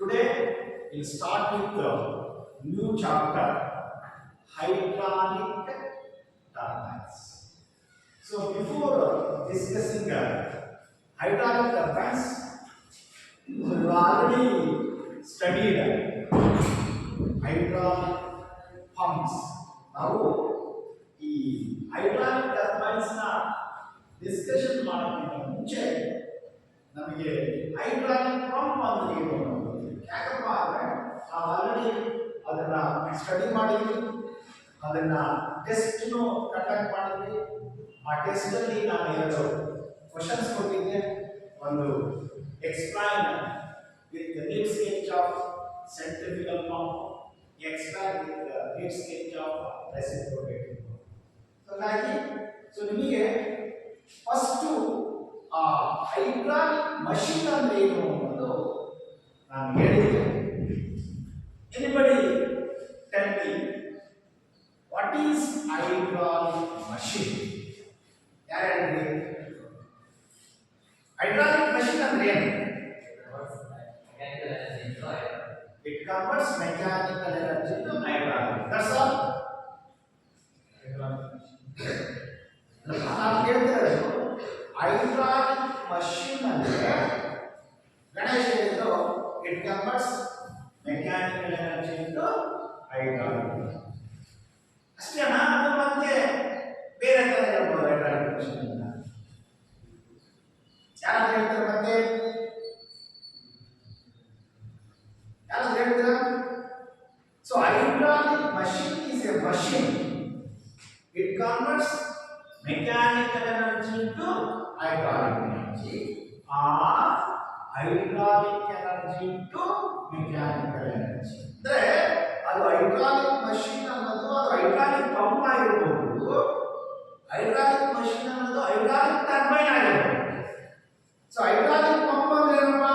Today we'll start with the new chapter, hydraulic turbines. So before discussing hydraulic turbines, we have already studied hydraulic pumps. ನಾವು ಈ hydraulic turbines ನ discussion ಮಾಡೋಕ್ಕಿಂತ ಮುಂಚೆ ನಮಗೆ hydraulic pump ಅಂದ್ರೆ ಏನು ಅನ್ನೋದು ಯಾಕಪ್ಪ ಅಂದ್ರೆ ನಾವು ಆಲ್ರೆಡಿ ಅದನ್ನ ಸ್ಟಡಿ ಮಾಡಿದ್ವಿ, ಅದನ್ನ ಟೆಸ್ಟ್ ಕಂಡಕ್ಟ್ ಮಾಡಿದ್ವಿ. ಆ ಟೆಸ್ಟ್ ಅಲ್ಲಿ ನಾನು ಎರಡು ಕ್ವಶನ್ಸ್ ಕೊಟ್ಟಿದ್ದೆ. ಒಂದು explain with neat sketch of centrifugal pump, explain with neat sketch of reciprocating pump. ಹಾಗಾಗಿ ನಿಮಗೆ ಫಸ್ಟ್ ಆ ಹೈಡ್ರಾಲಿಕ್ ಮಷೀನ್ ಅಂದ್ರೆ ಏನು ಅನ್ನೋದು ನಾನು ಹೇಳಿದ್ದೆ. Anybody tell me what is hydraulic machine? ಯಾರು ಹೇಳಿದ್ರಿ? ಹೈಡ್ರಾಲಿಕ್ ಮಷೀನ್ ಅಂದ್ರೆ ಏನು? It converts mechanical energy to hydraulic. That's all. ನಾನು ಹೇಳ್ತಿರೋದು ಹೈಡ್ರಾಲಿಕ್ ಮಷೀನ್ ಅಂದ್ರೆ ಗಣೇಶ್ ಹೇಳಿದ್ರು it converts mechanical energy to hydraulic. ಅಷ್ಟೇನಾ? ಅದು ಮತ್ತೆ ಬೇರೆ ತರ ಹೇಳ್ಬೋದು ಹೈಡ್ರಾಲಿಕ್ ಮಷೀನ್ ಅಂತ. ಯಾರು ಹೇಳ್ತಾರೆ? ಮತ್ತೆ ಯಾರು ಹೇಳ್ತೀರಾ? So hydraulic machine is A machine. It converts mechanical energy to hydraulic energy or hydraulic energy to mechanical energy. ಅಂದ್ರೆ ಅದು ಹೈಡ್ರಾಲಿಕ್ ಮಷೀನ್ ಅನ್ನೋದು ಅದು ಹೈಡ್ರಾಲಿಕ್ ಪಂಪ್ ಆಗಿರಬಹುದು, ಹೈಡ್ರಾಲಿಕ್ ಮಷೀನ್ ಅನ್ನೋದು ಹೈಡ್ರಾಲಿಕ್ ಟರ್ಬೈನ್ ಆಗಿರಬಹುದು. ಸೊ ಹೈಡ್ರಾಲಿಕ್ ಪಂಪ್ ಅಂದ್ರೆ ಏನಪ್ಪ?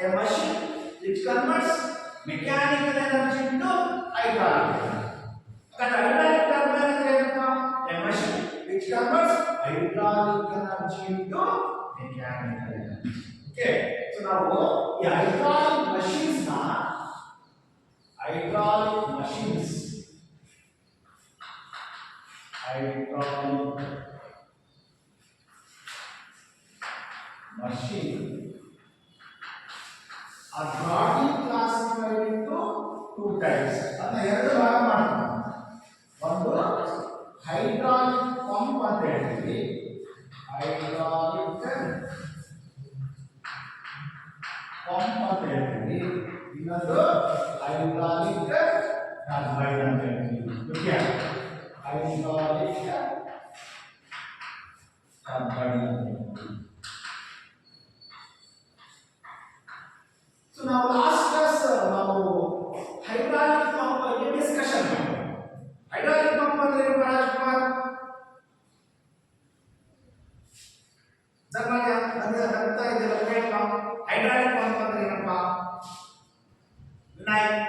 A machine which converts mechanical energy to hydraulic energy. Hydraulic turbine ಅಂದ್ರೆ ಏನಪ್ಪ? A machine which converts hydraulic energy into mechanical energy. Okay, so now the hydraulic machines are broadly classified into two types. ಅದನ್ನ ಎರಡು ಭಾಗ ಮಾಡ್ತೀವಿ. ಒಂದು hydraulic pump ಅಂತ ಹೇಳ್ತೀವಿ, hydraulic pump ಅಂತ ಹೇಳ್ತೀವಿ. ಇನ್ನೊಂದು ಹೈಡ್ರಾಲಿಕ್ ಟರ್ಬೈನ್ ಅಂತ ಹೇಳ್ತೀವಿ. ಓಕೆ, ಹೈಡ್ರಾಲಿಕ್ ಟರ್ಬೈನ್ ಅಂತ ಹೇಳ್ತೀವಿ. ಸೊ ನಾವು ಲಾಸ್ಟ್ ಕ್ಲಾಸ್ ನಾವು ಹೈಡ್ರಾಲಿಕ್ ಪಂಪ್ ಬಗ್ಗೆ ಡಿಸ್ಕಷನ್ ಮಾಡಿದ್ವಿ. ಹೈಡ್ರಾಲಿಕ್ ಪಂಪ್ ಅಂದ್ರೆ ಏನು ರಾಜ್ಕುಮಾರ್? ನಮಗೆ ಅರ್ಥ ಇದೆಯಲ್ಲ ಹೇಳಪ್ಪ. ಹೈಡ್ರಾಲಿಕ್ ಪಂಪ್ ಅಂದ್ರೆ ಏನಪ್ಪ? ವಿನಾಯಕ್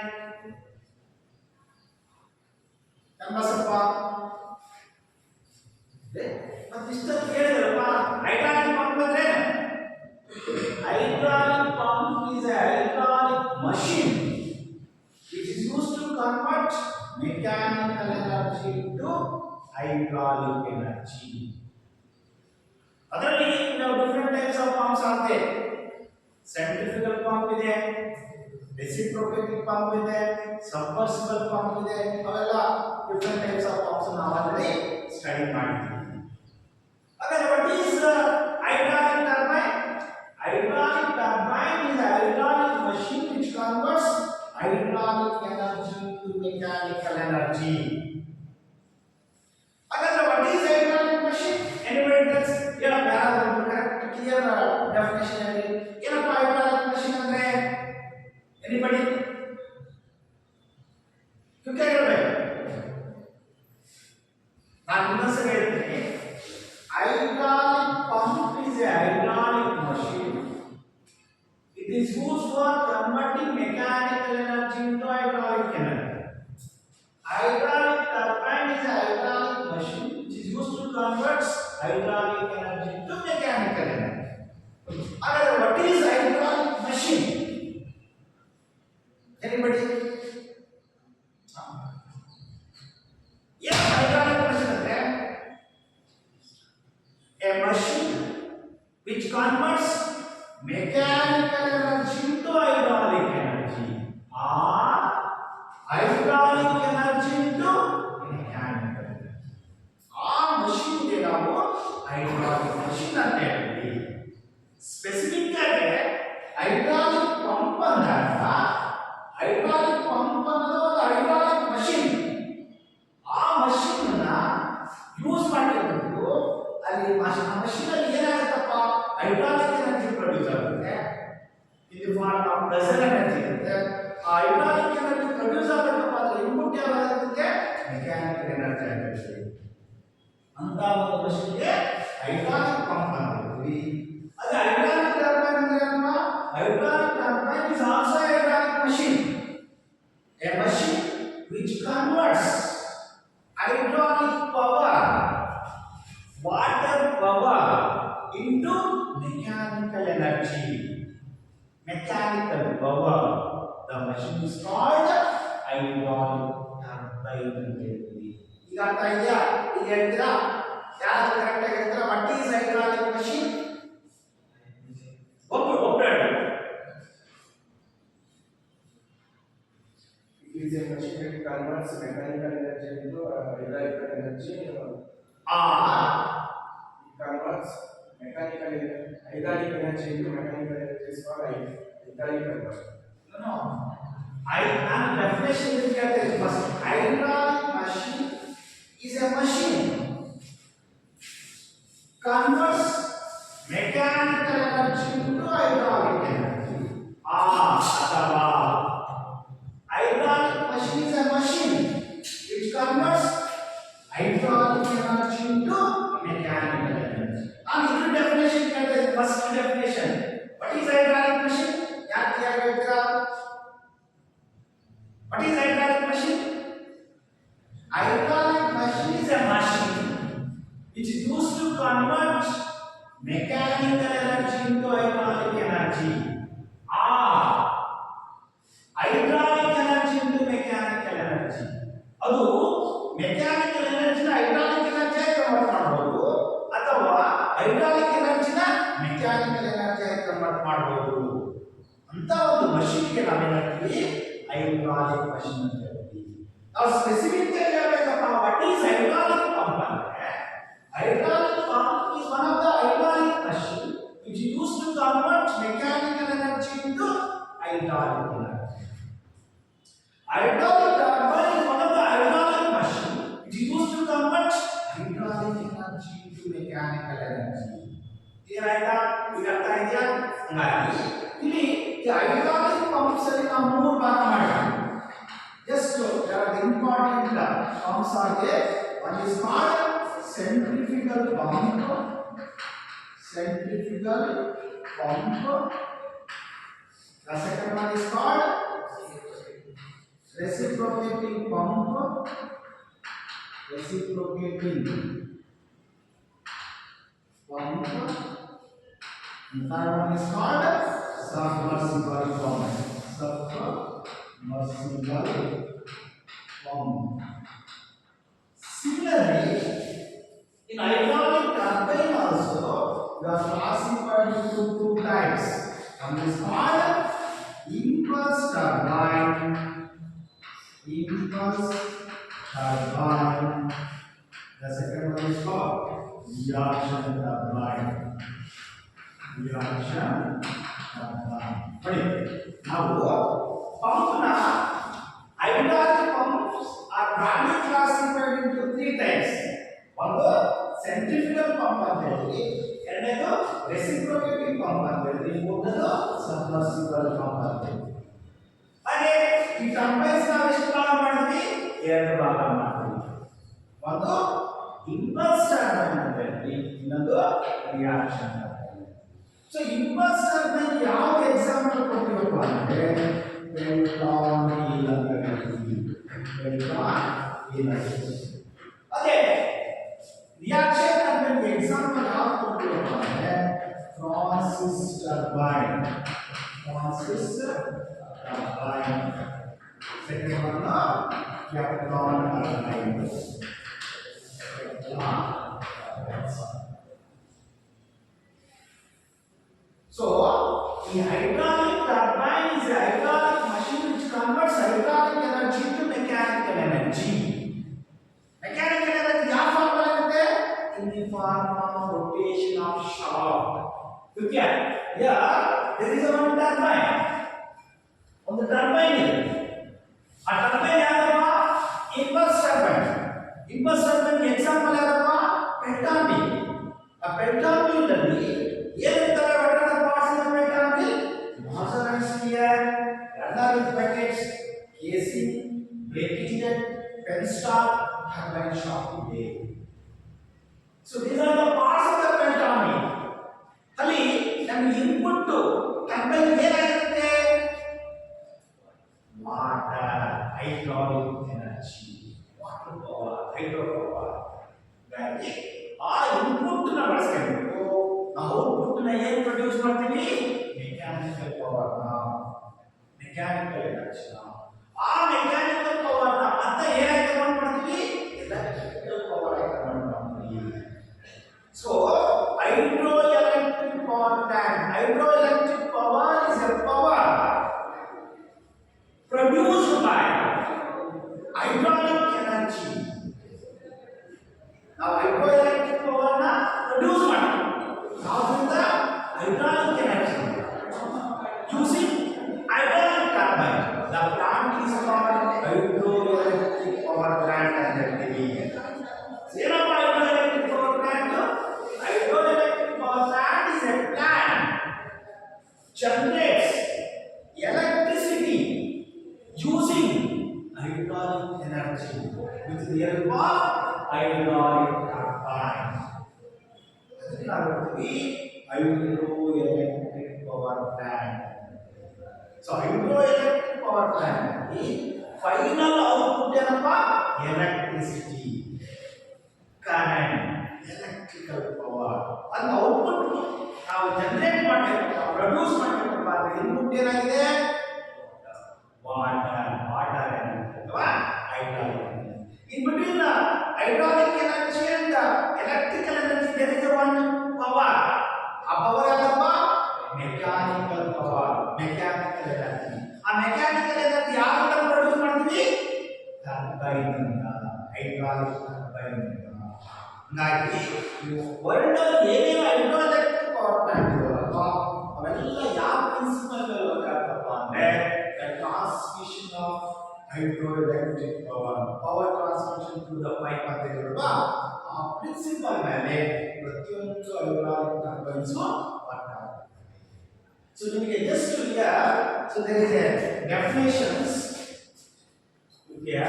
ಕನ್ನಸಪ್ಪ ಮತ್ತೆ ಇಷ್ಟೊಂದು ಕೇಳಿದ್ರಪ್ಪ. ಹೈಡ್ರಾಲಿಕ್ ಪಂಪ್ ಅಂದ್ರೆ hydraulic pump is a hydraulic machine which is used to convert mechanical energy to hydraulic energy. ಅದರಲ್ಲಿ ನಾವು ಡಿಫರೆಂಟ್ ಟೈಪ್ಸ್ ಆಫ್ ಪಂಪ್ಸ್ ಆಗುತ್ತೆ. ಸೆಂಟ್ರಿಫ್ಯೂಗಲ್ ಪಂಪ್ ಇದೆ, ರೆಸಿಪ್ರೊಕೇಟಿಂಗ್ ಪಂಪ್ ಇದೆ, ಸಬ್ಮರ್ಸಿಬಲ್ ಪಂಪ್ ಇದೆ. ಅವೆಲ್ಲ ಡಿಫರೆಂಟ್ ಟೈಪ್ಸ್ ಆಫ್ ಪಂಪ್ಸ್ ನಾವು already study ಮಾಡಿದ್ದೀವಿ. ಹಾಗಾದ್ರೆ what is hydraulic turbine? Hydraulic turbine is a hydraulic machine which converts hydraulic energy to mechanical energy. Again, what is hydraulic machine? Anybody tells? Correct, clear definition. Hydraulic machine andre anybody? Quick ಹೇಳಬೇಕು. ನಾನು ಇನ್ನೊಂದ್ಸಲ ಹೇಳ್ತೀನಿ. Hydraulic pump is a hydraulic machine. It is used for converting mechanical energy into hydraulic energy. Hydraulic turbine is a hydraulic machine which is used to convert hydraulic energy to mechanical energy. What is hydraulic machine? Anybody? Yes, hydraulic machine ಅಂದ್ರೆ a machine which converts mechanical energy into hydraulic energy or hydraulic energy into mechanical energy. ಆ machine ಗೆ ನಾವು hydraulic machine ಅಂತ ಹೇಳ್ತೀವಿ. Specific ಆಗಿ hydraulic pump ಅಂದಾಗ hydraulic pump ಅನ್ನೋದು ಒಂದು hydraulic machine. ಆ machine ಅನ್ನ ಯೂಸ್ ಮಾಡಿಕೊಂಡು ಅಲ್ಲಿ machine ಅಲ್ಲಿ ಏನಾಗುತ್ತಪ್ಪ hydraulic energy ಪ್ರೊಡ್ಯೂಸ್ ಆಗುತ್ತೆ. ಇದು ಫಾರ್ಮ್ ಆಫ್ ಪ್ರೆಷರ್ ಎನರ್ಜಿ ಇರುತ್ತೆ. ಆ hydraulic energy ಪ್ರೊಡ್ಯೂಸ್ ಆಗಬೇಕಪ್ಪ ಅಂದ್ರೆ ಇನ್ಪುಟ್ ಯಾವ್ದಾಗುತ್ತೆ ಮೆಕ್ಯಾನಿಕಲ್ ಎನರ್ಜಿ ಆಗಿರುತ್ತೆ. ಅಂತ ಒಂದು ಮಷೀನ್ಗೆ hydraulic pump ಅಂತ ಹೇಳ್ತೀವಿ. ಅದೇ hydraulic turbine ಅಂದ್ರೆ ಏನಪ್ಪ? Hydraulic turbine is also a hydraulic machine. A machine which converts hydraulic power, water power into mechanical energy. Mechanical power. The machine is called hydraulic turbine. ಈಗ ಅರ್ಥ ಇದೆಯಾ? ಈಗ ಹೇಳ್ತೀರಾ ಯಾರು ಕರೆಕ್ಟ್ ಆಗಿ ಹೇಳ್ತೀರಾ? What is hydraulic machine? ಒಬ್ಬರು ಹೇಳಿ. It is a machine that converts mechanical energy into electrical energy. It converts hydraulic energy into mechanical energy is called hydraulic conversion. No. ನಾನು ಡೆಫಿನೇಷನ್ ಹೇಳ್ತೀನಿ first. Hydraulic machine is a machine converts mechanical energy into hydraulic energy. ಅಥವಾ hydraulic machine is a machine which converts hydraulic energy into mechanical energy. ನಾನು ಇದರ definition ಹೇಳ್ತೀನಿ first definition. What is hydraulic machine? ಯಾಕೆ ಹೇಳ್ತೀರಾ? What is hydraulic machine? Hydraulic machine is a machine which is used to convert mechanical energy into hydraulic energy. Hydraulic energy into mechanical energy. ಅದು mechanical ಎನರ್ಜಿನ hydraulic energy ಆಗಿ convert ಮಾಡಬಹುದು ಅಥವಾ hydraulic ಎನರ್ಜಿನ mechanical energy ಆಗಿ convert ಮಾಡಬಹುದು. ಅಂತ ಒಂದು ಮಷೀನ್ಗೆ ನಾವೇನು ಹೇಳ್ತೀವಿ? hydraulic machine ಅಂತ ಹೇಳ್ತೀವಿ. ನಾವು ಸ್ಪೆಸಿಫಿಕ್ ಆಗಿ ಹೇಳಬೇಕಪ್ಪ ವಾಟ್ ಈಸ್ ಹೈಡ್ರಾಲಿಕ್ ಪಂಪ್ ಅಂದ್ರೆ hydraulic pump is one of the hydraulic machine which is used to convert mechanical energy into hydraulic energy. Hydraulic turbine is one of the hydraulic machine which is used to convert hydraulic energy into mechanical energy. Clear ಆಯ್ತಾ? ಈಗ ಅರ್ಥ ಇದೆಯಾ? ಹಾಗಾಗಿ ಇಲ್ಲಿ ಈ hydraulic pumps ಅಲ್ಲಿ ನಾವು ಮೂರು ಭಾಗ ಮಾಡಿದ್ವಿ. Just there are the important pumps are there. One is called centrifugal pump. Centrifugal pump. The second one is called reciprocating pump. Reciprocating pump. The third one is called submersible pump. Submersible pump. Similarly, in hydraulic turbine also, we are classified into two types. One is called impulse turbine. Impulse turbine. The second one is called reaction turbine. Reaction turbine. Now, pump hydraulic pumps are broadly classified into three types. One centrifugal pump ಅಂತ ಹೇಳಿ, ಎರಡನೇದು reciprocating pump ಅಂತ ಹೇಳಿ, ಮೂರನೇದು submersible pump ಅಂತ ಹೇಳಿ. ಹಾಗೆ ಈ ಟರ್ಬೈನ್ಸ್ ನಾವು ಎಷ್ಟು ಭಾಗ ಮಾಡ್ತೀವಿ? ಎರಡು ಭಾಗ ಮಾಡ್ತೀವಿ. ಒಂದು ಇಂಪಲ್ಸ್ ಟರ್ಬೈನ್ ಅಂತ ಹೇಳಿ, ಇನ್ನೊಂದು reaction turbine. So impulse turbine ಯಾವ ಎಕ್ಸಾಂಪಲ್ ಕೊಟ್ಟಿರಪ್ಪ ಅಂದ್ರೆ ಪೆಂಟಾನ್ ವೀಲ್ ಅಂತ ಹೇಳ್ತೀವಿ. ಪೆಂಟಾನ್ ವೀಲ್. ಅದೇ ರಿಯಾಕ್ಷನ್ ಟರ್ಬೈನ್ ಎಕ್ಸಾಂಪಲ್ ಯಾವ ಕೊಟ್ಟಿರಪ್ಪ ಅಂದ್ರೆ Francis turbine. Francis turbine Kapton turbine. So, the hydraulic turbine is a hydraulic machine which converts hydraulic energy to mechanical energy. Mechanical energy ಯಾವ form ಆಗುತ್ತೆ? In the form of rotation of shaft. Okay? Yeah, there is a one turbine. On the turbine ಇದೆ. ಆ turbine ಯಾವ್ದಪ್ಪ? Impulse turbine. Impulse turbine example ಯಾವ್ದಪ್ಪ? Pelton wheel. ಆ Pelton wheel ಅಲ್ಲಿ ಏನಿರ್ತವೆ? Nozzle and sphere, runner with buckets, casing, braking jet, penstock, turbine shaft blade. So these are the parts of the Pelton wheel. Ali, nಮಗೆ input to turbine ಏನಾಗುತ್ತೆ? Water, hydraulic energy, water power, hydro power. Right? ಆ input ನ ಬಳಸ್ಕೊಂಡು ನಾವು output ನ ಏನು produce ಮಾಡ್ತೀವಿ? Mechanical power mechanical energy ಆ mechanical power ನ ಮತ್ತೆ ಏನಾಗಿ ಕನ್ವರ್ಟ್ ಮಾಡ್ತೀವಿ ಎಲೆಕ್ಟ್ರಿಕಲ್ ಪವರ್ ಆಗಿ ಕನ್ವರ್ಟ್ ಮಾಡ್ತೀವಿ so hydroelectric power plant hydroelectric power is a power produced by hydraulic energy ನಾವು hydroelectric power ನ ಪ್ರೊಡ್ಯೂಸ್ ಮಾಡ್ತೀವಿ ಯಾವುದರಿಂದ hydraulic energy using hydraulic turbine. The plant is called hydroelectric power plant and activity. Zero hydroelectric power plant. Hydroelectric power plant is a plant generates electricity using hydraulic energy with the help of hydraulic turbine. Hydroelectric power plant. So hydroelectric power plant is final output ಏನಪ್ಪಾ electricity, current, electrical power. and output ನಾವು generate ಮಾಡಬೇಕು produce ಮಾಡಬೇಕಪ್ಪ ಅಂದ್ರೆ input ಏನಾಗಿದೆ water energy ಅಥವಾ hydraulic energy. In between the hydraulic energy and the electrical energy there is one power. ಆ power ಏನಪ್ಪ mechanical power mechanical energy ಆ mechanical energy ಯಾವಾಗ ಪ್ರೊಡ್ಯೂಸ್ ಮಾಡ್ತೀವಿ ಟರ್ಬೈನ್ ಇಂದ ಹೈಡ್ರಾಲಿಕ್ ಟರ್ಬೈನ್ ಇಂದ ಹಾಗಾಗಿ ವರ್ಲ್ಡ್ ಅಲ್ಲಿ ಏನೇನು ಹೈಡ್ರಾಲಿಕ್ ಪವರ್ ಪ್ಲಾಂಟ್ ಇರೋಲ್ಲ ಅವೆಲ್ಲ ಯಾವ ಪ್ರಿನ್ಸಿಪಲ್ ಮೇಲೆ ವರ್ಕ್ ಆಗ್ತಪ್ಪ ಅಂದ್ರೆ the transmission of hydroelectric power transmission through the pipe ಅಂತ ಹೇಳಿದ್ರಲ್ವಾ ಆ ಪ್ರಿನ್ಸಿಪಲ್ ಮೇಲೆ ಪ್ರತಿಯೊಂದು ಹೈಡ್ರಾಲಿಕ್ ಟರ್ಬೈನ್ಸ್ ವರ್ಕ್ ಆಗುತ್ತೆ ಸೊ ನಿಮಗೆ just so there is a definitions here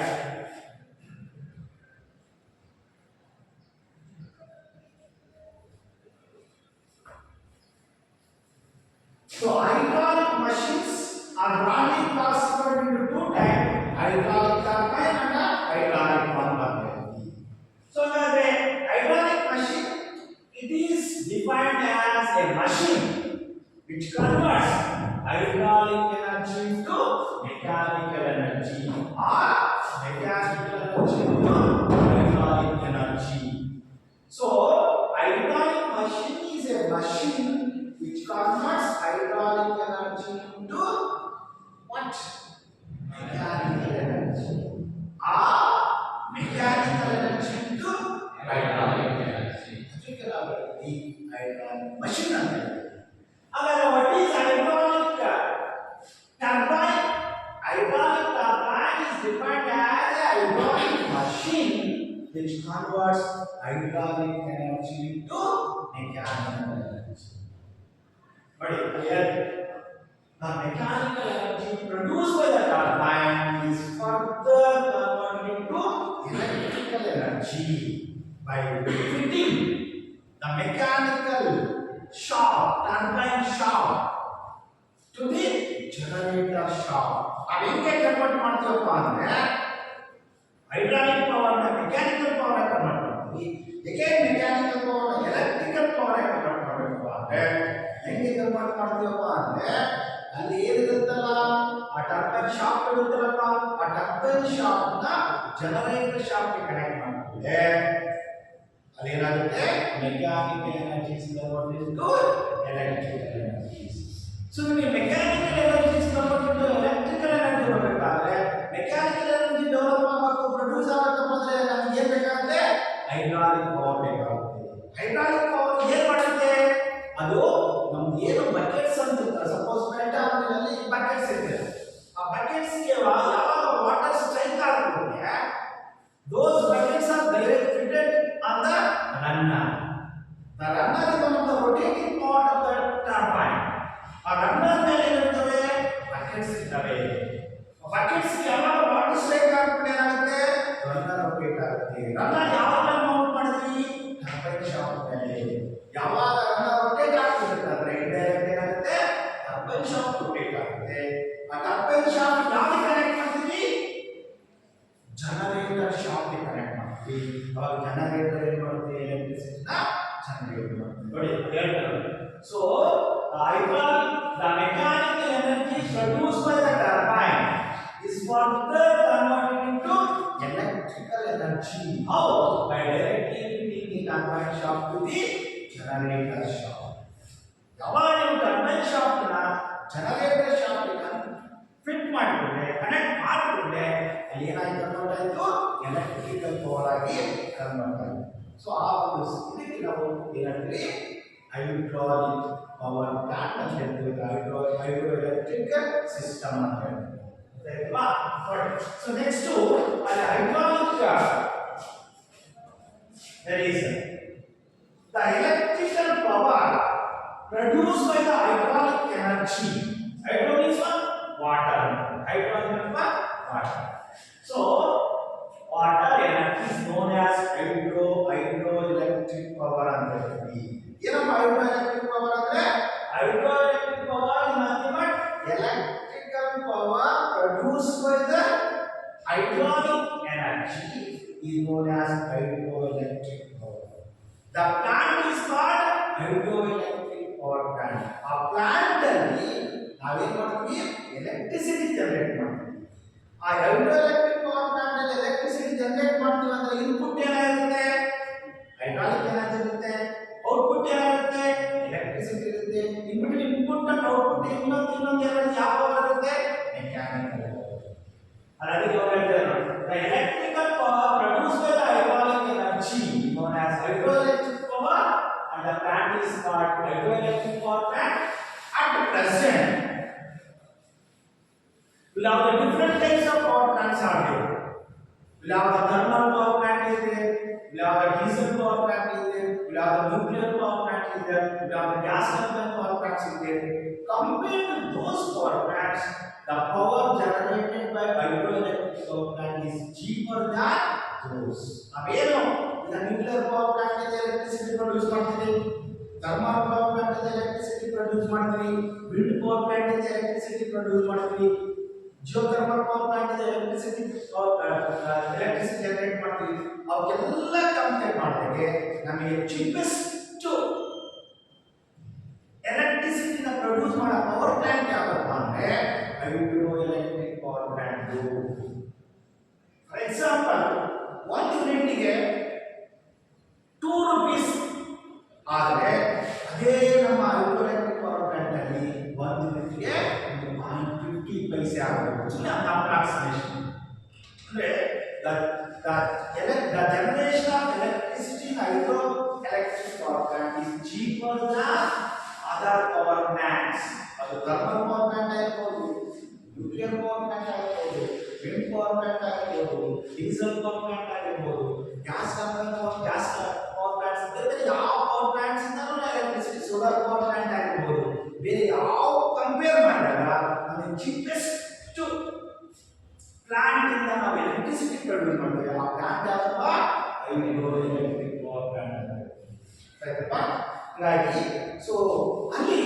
so hydraulic machines are broadly classified into two types hydraulic turbine and hydraulic pump. So the hydraulic machine it is defined as a machine which converts hydraulic energy into mechanical energy or mechanical energy into hydraulic energy. So hydraulic machine is a machine which converts hydraulic energy into what? Mechanical energy. Mechanical energy into hydraulic energy. Hydraulic machine. What is hydraulic turbine? Hydraulic turbine is defined as a hydraulic machine which converts hydraulic energy into mechanical energy. But here the mechanical energy produced by the turbine is further converted into electrical energy by fitting the mechanical shaft, turbine shaft to the generator shaft. Now, we can convert ಮಾಡ್ತೀವಪ್ಪ ಅಂದ್ರೆ hydraulic power na mechanical power convert ಮಾಡ್ತೀವಿ. Again mechanical power electrical power convert ಮಾಡಬೇಕು ಅಂದ್ರೆ ಹೆಂಗೆ convert ಮಾಡ್ತೀವಪ್ಪ ಅಂದ್ರೆ ಅಲ್ಲಿ ಏನಿರುತ್ತಲ್ಲ ಆ ಟರ್ಬೈನ್ ಶಾಫ್ಟ್ ಇರುತ್ತಲ್ಲಪ್ಪ ಆ ಟರ್ಬೈನ್ ಶಾಫ್ಟ್ ನ ಜನರೇಟರ್ ಶಾಫ್ಟ್ ಗೆ ಕನೆಕ್ಟ್ ಮಾಡಿದ್ರೆ ಅದೇನಾಗುತ್ತೆ mechanical energies converted to electrical energies. So ನಿಮಗೆ mechanical energies converted to electrical energy ಬರಬೇಕಾದ್ರೆ ಮೆಕ್ಯಾನಿಕಲ್ ಎನರ್ಜಿ ಡೆವಲಪ್ ಆಗಬೇಕು ಪ್ರೊಡ್ಯೂಸ್ ಆಗಬೇಕು ಅಂದ್ರೆ ನಮಗೆ ಏನು ಬೇಕಾಗುತ್ತೆ ಹೈಡ್ರಾಲಿಕ್ ಪವರ್ ಬೇಕಾಗುತ್ತೆ. ಹೈಡ್ರಾಲಿಕ್ ಪವರ್ ಏನು ಮಾಡುತ್ತೆ ಅದು ನಮ್ದು ಏನು ಬಕೆಟ್ಸ್ ಅಂತ ಇರ್ತಾರೆ ಸಪೋಸ್ ಮೆಲ್ಟಾನಲ್ಲಿ ಬಕೆಟ್ಸ್ ಇರ್ತದೆ ಆ ಬಕೆಟ್ಸ್ ಗೆ ಯಾವಾಗ ವಾಟರ್ ಸ್ಟ್ರೈಕ್ ಆಗುತ್ತೆ those buckets are direct fitted on the runner. The runner is one of the rotating part of the turbine. ಆ ರನ್ನರ್ ಮೇಲೆ ಇರುತ್ತವೆ ಬಕೆಟ್ಸ್ ಇರ್ತವೆ. ಬಕೆಟ್ಸ್ ಗೆ ಯಾವಾಗ ವಾಟರ್ ಸ್ಟ್ರೈಕ್ ಆಗುತ್ತೆ ಏನಾಗುತ್ತೆ ರನ್ನರ್ ರೊಟೇಟ್ ಆಗುತ್ತೆ. ರನ್ನರ್ ಯಾವಾಗ ಮೌಂಟ್ ಮಾಡಿದ್ವಿ ಟರ್ಬೈನ್ ಶಾಫ್ಟ್ ಮೇಲೆ. ಯಾವಾಗ ರನ್ನರ್ ರೊಟೇಟ್ ಆಗ್ತಿರುತ್ತೆ ಅಂದ್ರೆ ಇಂಡೈರೆಕ್ಟ್ ಏನಾಗುತ್ತೆ ಟರ್ಬೈನ್ ಶಾಫ್ಟ್ ರೊಟೇಟ್ ಆಗುತ್ತೆ. ಆ ಟರ್ಬೈನ್ ಶಾಫ್ಟ್ ಯಾವಾಗ ಕನೆಕ್ಟ್ ಮಾಡ್ತೀವಿ ಜನರೇಟರ್ ಶಾಫ್ಟ್ ಗೆ ಕನೆಕ್ಟ್ ಮಾಡ್ತೀವಿ. ಅವಾಗ ಜನರೇಟರ್ ಏನು ಮಾಡುತ್ತೆ ಎಲೆಕ್ಟ್ರಿಸಿಟಿ ನ ಜನರೇಟ್ ಮಾಡುತ್ತೆ. ನೋಡಿ ಹೇಳ್ತಾರೆ so the mechanical energy produced by the turbine is further converted into electrical energy. How? By directly feeding the turbine shaft to the generator shaft. ಯಾವಾಗ ನೀವು ಟರ್ಬೈನ್ ಶಾಫ್ಟ್ ನ ಜನರೇಟರ್ ಶಾಫ್ಟ್ ಗೆ fit ಮಾಡಿಕೊಂಡ್ರೆ connect ಮಾಡಿಕೊಂಡ್ರೆ ಅಲ್ಲಿ ಏನಾಗಿ convert ಆಯಿತು electrical power ಆಗಿ ಕನ್ವರ್ಟ್ ಆಯಿತು. ಸೊ ಆ ಒಂದು ಇದಕ್ಕೆ ನಾವು ಏನಂದ್ರೆ ಹೈಡ್ರಾಲಿಕ್ ಪವರ್ ಪ್ಲಾಂಟ್ ಅಂತ ಹೇಳ್ತೀವಿ. ಹೈಡ್ರೋ ಎಲೆಕ್ಟ್ರಿಕ್ ಸಿಸ್ಟಮ್ ಅಂತ ಹೇಳ್ತೀವಿ ಅಲ್ವಾ. ಸೊ ನೆಕ್ಸ್ಟ್ ಅಲ್ಲಿ hydraulic there is the electrical power produced by the hydraulic energy. Hydro means what? Water. Hydro means what? Water. So water energy is known as hydroelectric power ಅಂತ ಹೇಳ್ತೀವಿ. ಏನಪ್ಪ hydroelectric power ಅಂದ್ರೆ hydroelectric power is nothing but electrical power produced by the hydraulic energy is known as hydroelectric power. The plant is called hydroelectric power plant. ಆ plant ಅಲ್ಲಿ ನಾವೇನ್ ಮಾಡ್ತೀವಿ electricity generate ಮಾಡ್ತೀವಿ. ಆ ಹೈಡ್ರೋಎಲೆಕ್ಟ್ರಿಕ್ ಪವರ್ ಪ್ಲಾಂಟ್ ಅಲ್ಲಿ electricity generate ಮಾಡ್ತೀವಿ ಅಂದ್ರೆ input ಏನಾಗಿರುತ್ತೆ ಹೈಡ್ರಾಲಿಕ್ ಎನರ್ಜಿ ಇರುತ್ತೆ, ಔಟ್ಪುಟ್ ಏನಾಗುತ್ತೆ ಎಲೆಕ್ಟ್ರಿಸಿಟಿ ಇರುತ್ತೆ. ಇನ್ಪುಟ್ ಅಂಡ್ ಔಟ್ಪುಟ್ ಇನ್ನೊಂದು ಎನರ್ಜಿ ಯಾವ ಪವರ್ ಇರುತ್ತೆ ಮೆಕ್ಯಾನಿಕಲ್. ಅದಕ್ಕೆ ಅವರು ಹೇಳ್ತಾರೆ the electrical power produced by the hydraulic energy known as hydroelectric power and the plant is called hydroelectric power plant. At present we'll have the different types of power plants are there. We'll have the thermal power plant is there, we'll have the diesel power plant is there, we'll have the nuclear power plant is there, we'll have the gas turbine power plants is there. Compared to those power plants, the power generated by hydroelectric power plant is cheaper than those. Aveno the nuclear power plant is electricity produce ಮಾಡ್ತಿದೆ, thermal power plant is electricity produce ಮಾಡ್ತೀವಿ, wind power plant is electricity produce ಮಾಡ್ತೀವಿ, geothermal power plant is electricity generate ಮಾಡ್ತೀವಿ. ಅವಕ್ಕೆಲ್ಲ compare ಮಾಡಿದಾಗ ನಮಗೆ cheapest electricity ನ produce ಮಾಡೋ power plant ಯಾವಪ್ಪ ಅಂದ್ರೆ ಹೈಡ್ರೋಎಲೆಕ್ಟ್ರಿಕ್ ಪವರ್ ಪ್ಲಾಂಟ್. ಫಾರ್ ಎಕ್ಸಾಂಪಲ್ 1 ಯೂನಿಟ್ಗೆ 2 ರೂಪೀಸ್ ಆದರೆ ಅದೇ ನಮ್ಮ ಹೈಡ್ರೋಎಲೆಕ್ಟ್ರಿಕ್ ಪವರ್ ಪ್ಲಾಂಟ್ ಅಲ್ಲಿ 1 ಯೂನಿಟ್ಗೆ 0.50 ಪೈಸೆ ಆಗಬೇಕು. ಸುಮ್ಮನೆ ಅಂತ ಅಪ್ರಾಕ್ಸಿಮೇಷನ್ ಅಂದ್ರೆ the generation of electricity in hydroelectric power plant is cheaper than other power plants. ಅದು thermal power plant ಆಗಿರಬಹುದು, nuclear power plant ಆಗಿರಬಹುದು, wind power plant ಆಗಿರಬಹುದು, diesel power plant ಆಗಿರಬಹುದು, gas power plants ಬೇರೆ ಯಾವ power plants ಇಂದನೂ electricity solar power plant ಆಗಿರಬಹುದು ಬೇರೆ ಯಾವ ಕಂಪೇರ್ ಮಾಡಿದಾಗ ನಮಗೆ cheapest ಪ್ಲಾಂಟ್ ಇಂದ ನಾವು ಎಲೆಕ್ಟ್ರಿಸಿಟಿ ಪ್ರೊಡ್ಯೂಸ್ ಮಾಡ್ತೀವಿ. ಆ ಪ್ಲಾಂಟ್ ಯಾವಪ್ಪ ಹೈಡ್ರೋಎಲೆಕ್ಟ್ರಿಕ್ ಪವರ್ ಪ್ಲಾಂಟ್ ಅಂತ ಆಯ್ತಪ್ಪ. ಹಾಗಾಗಿ ಸೊ ಅಲ್ಲಿ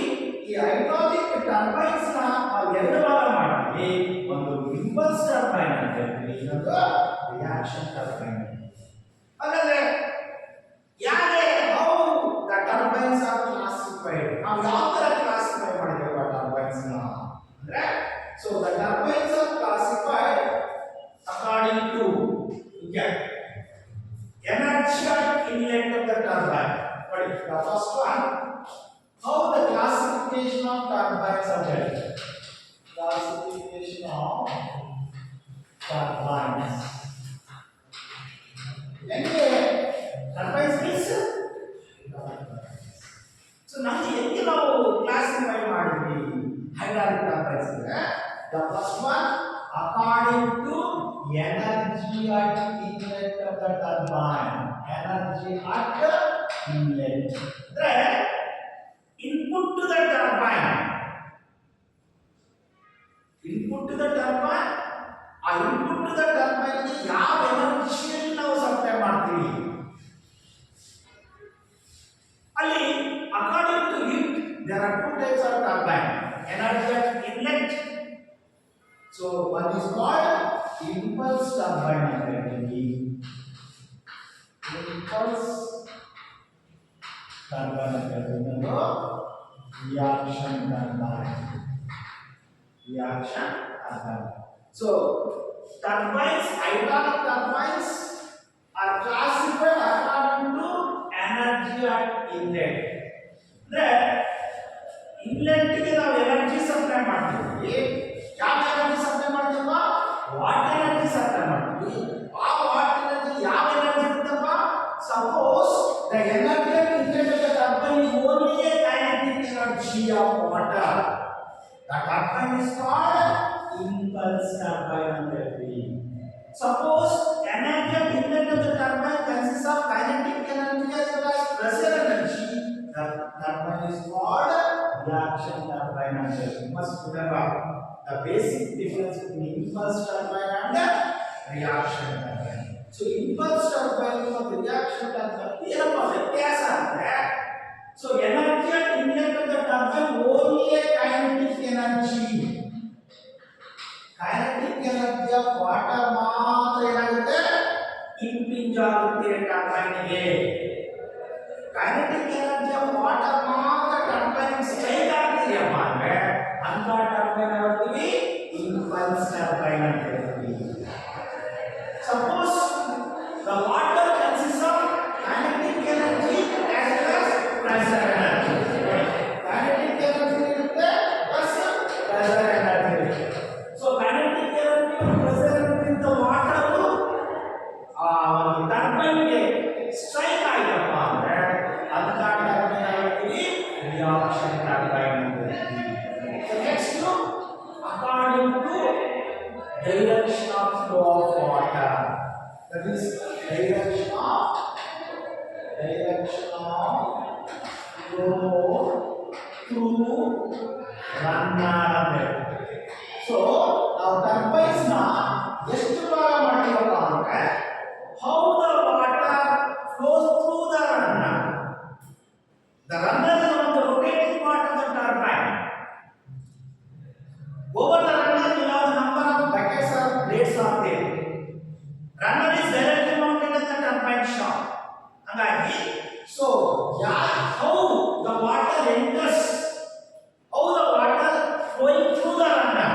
ಈ ಹೈಡ್ರಾಲಿಕ್ ಟರ್ಬೈನ್ಸ್ ನ ನಾವು ಎರಡು ಭಾಗ ಮಾಡ್ತೀವಿ. ಒಂದು ಇಂಪಲ್ಸ್ ಟರ್ಬೈನ್ ಅಂತ ಹೇಳ್ತೀವಿ, ಇನ್ನೊಂದು ರಿಯಾಕ್ಷನ್ ಟರ್ಬೈನ್. ಹಾಗಾದ್ರೆ ಯಾಕೆ how the turbines are classified, ನಾವು ಯಾವ ತರ ಕ್ಲಾಸಿಫೈ ಮಾಡಿದ್ದೇವೆ ಟರ್ಬೈನ್ಸ್ ನ ಅಂದ್ರೆ so the turbine turbines are classified according to energy at inlet of the turbine. What is the first one? How the classification of turbines are done? Classification of turbines. Turbines means so now ಹೆಂಗೆ ನಾವು classify ಮಾಡಿದ್ವಿ hydraulic turbines ಅಂದ್ರೆ the first one according to energy at inlet of the turbine. Energy at inlet ಅಂದ್ರೆ input to the turbine. Input to the turbine, ಆ input to the turbine ಗೆ ಯಾವ ಎನರ್ಜಿಯನ್ನು ನಾವು supply ಮಾಡ್ತೀವಿ ಅಲ್ಲಿ according to it there are two types of turbine. Energy at inlet, so one is called impulse turbine ಅಂತ ಹೇಳ್ತೀವಿ. Impulse turbine ಅಂತ ಹೇಳ್ತೀವಿ. Reaction turbine. Reaction turbine. So turbines, hydraulic turbines are classified according to energy at inlet. ಅಂದ್ರೆ inlet ಗೆ ನಾವು energy supply ಮಾಡ್ತೀವಿ. ಯಾವ energy supply ಮಾಡ್ತೀವಪ್ಪ? ವಾಟ್ ಎನರ್ಜಿ ಸಪ್ಲೈ ಮಾಡ್ತೀವಿ. ಆ ವಾಟ್ ಎನರ್ಜಿ ಯಾವ ಎನರ್ಜಿ ಇರುತ್ತಪ್ಪ? Suppose the energy at inlet of the turbine is only a kinetic energy of water. The turbine is called impulse turbine ಅಂತ ಹೇಳ್ತೀವಿ. Suppose energy at inlet of the turbine consists of kinetic energy as well as pressure energy. The turbine is called reaction turbine and you must remember the basic difference between impulse turbine and reaction turbine. So impulse turbine and reaction turbine ಏನಪ್ಪ ವ್ಯತ್ಯಾಸ ಅಂದ್ರೆ so energy at inlet of the turbine only a kinetic energy. Kinetic energy of water ಮಾತ್ರ ಏನಾಗುತ್ತೆ ಇಂಪಿಂಜ್ ಆಗುತ್ತೆ turbine ಗೆ. kinetic energy of water ಮಾತ್ರ turbine strike ಆಗ್ತಿದೆಯಪ್ಪ ಅಂದ್ರೆ ಅಂತ ಟರ್ಬೈನ್ ಹೇಳ್ತೀವಿ ಇಂಪಲ್ಸ್ ಟರ್ಬೈನ್ ಅಂತ ಹೇಳ್ತೀವಿ. Suppose the water consists of kinetic energy as well as pressure energy. Kinetic energy ಇರುತ್ತೆ plus pressure energy ಇರುತ್ತೆ. So kinetic energy and pressure energy ಇಂದ water ಒಂದು ಟರ್ಬೈನ್ ಗೆ ಸ್ಟ್ರೈಕ್ ಆಯ್ತಪ್ಪ ಅಂದ್ರೆ ಅಂತ ಟರ್ಬೈನ್ ಹೇಳ್ತೀವಿ reaction turbine ಅಂತ ಹೇಳ್ತೀವಿ. So next according to direction of flow of water, that is direction of flow through runner. So ನಾವು ಟರ್ಬೈನ್ಸ್ ನ ಎಷ್ಟು ಭಾಗ ಮಾಡ್ತೀವಪ್ಪ ಅಂದ್ರೆ how the water flows through the runner. The runner is one of the rotating part of the turbine. Over the runner you have a number of buckets or blades are there. Runner is directly mounted at the turbine shaft. Hangagi so how the water enters, how the water flowing through the runner.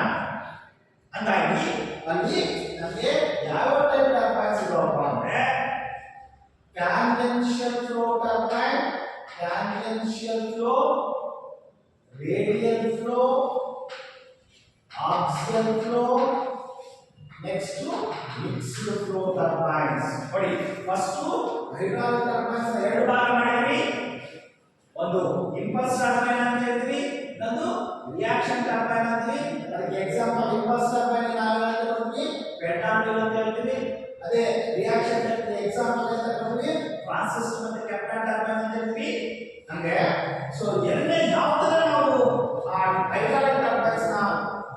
Hangagi ಅಲ್ಲಿ ನಮಗೆ ಯಾವ type turbines ಇದಾವಪ್ಪ ಅಂದ್ರೆ tangential flow turbine, tangential flow, radial flow, axial flow, next to mixed flow turbines. ನೋಡಿ first hydraulic turbines ಎರಡು ಭಾಗ ಮಾಡಿದ್ವಿ. ಒಂದು impulse turbine ಅಂತ ಹೇಳ್ತೀವಿ, ಇನ್ನೊಂದು ರಿಯಾಕ್ಷನ್ ಟರ್ಬೈನ್ ಅಂತೀವಿ. ಅದಕ್ಕೆ ಎಕ್ಸಾಂಪಲ್ ಇಂಪಲ್ಸ್ ಟರ್ಬೈನ್ ನಾವು ಹೇಳ್ತೀವಿ ಪೆಟ್ರಾಮಿಲ್ ಅಂತ ಹೇಳ್ತೀವಿ. ಅದೇ ರಿಯಾಕ್ಷನ್ ಎಕ್ಸಾಂಪಲ್ ಅಂತ ಹೇಳ್ತೀವಿ ಫ್ರಾನ್ಸಿಸ್ ಮತ್ತೆ ಕೆಪ್ಟನ್ ಟರ್ಬೈನ್ ಅಂತ ಹೇಳ್ತೀವಿ. ಹಂಗೆ ಸೊ ಎಲ್ಲೇ ಯಾವ ತರ ನಾವು ಆ ಹೈಡ್ರಾಲಿಕ್ ಟರ್ಬೈನ್ಸ್ ನ